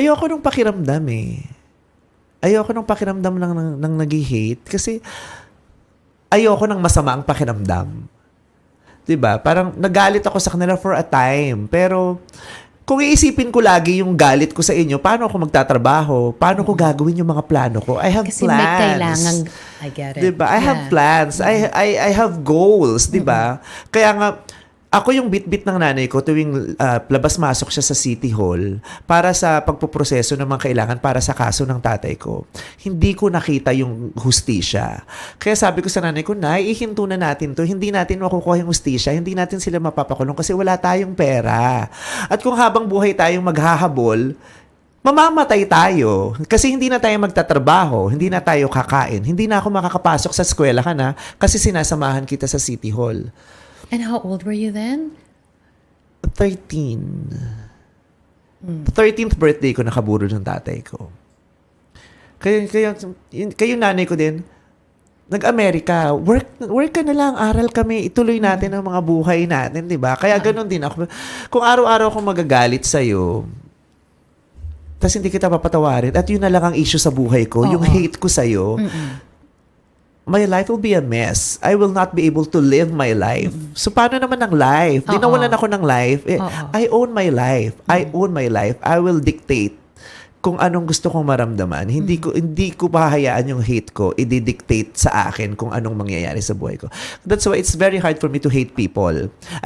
ayoko nung pakiramdam eh. Ayoko nung pakiramdam ng nag-hate kasi ayoko ng masama ang pakiramdam. 'Di ba? Parang nagalit ako sa kanila for a time, pero kung iisipin ko lagi yung galit ko sa inyo, paano ako magtatrabaho? Paano ko gagawin yung mga plano ko? I have Kasi plans. may kailangan, I get it. Diba? I have plans. I have goals, 'di ba? Kaya nga ako yung bit-bit ng nanay ko tuwing labas-masok siya sa City Hall para sa pagpoproseso ng mga kailangan para sa kaso ng tatay ko. Hindi ko nakita yung hustisya. Kaya sabi ko sa nanay ko, Nay, ihinto na natin to. Hindi natin makukuha yung hustisya. Hindi natin sila mapapakulong kasi wala tayong pera. At kung habang buhay tayong maghahabol, mamamatay tayo. Kasi hindi na tayo magtatrabaho, hindi na tayo kakain, hindi na ako makakapasok sa eskwelahan na kasi sinasamahan kita sa City Hall. And how old were you then? 13. 13th birthday ko nakaburo ng tatay ko. Kayo nanay ko din, nag-Amerika, work ka na lang, aral kami, ituloy natin ang mga buhay natin, di ba? Kaya ganun din ako. Kung araw-araw akong magagalit sa'yo, tapos hindi kita papatawarin, at yun na lang ang issue sa buhay ko, yung hate ko sa'yo, my life will be a mess. I will not be able to live my life. So, paano naman ang life? Di nawalan ako ng life. I own my life. I own my life. I will dictate kung anong gusto kong maramdaman. Hindi ko pahayaan yung hate ko i-dictate sa akin kung anong mangyayari sa buhay ko. That's why it's very hard for me to hate people.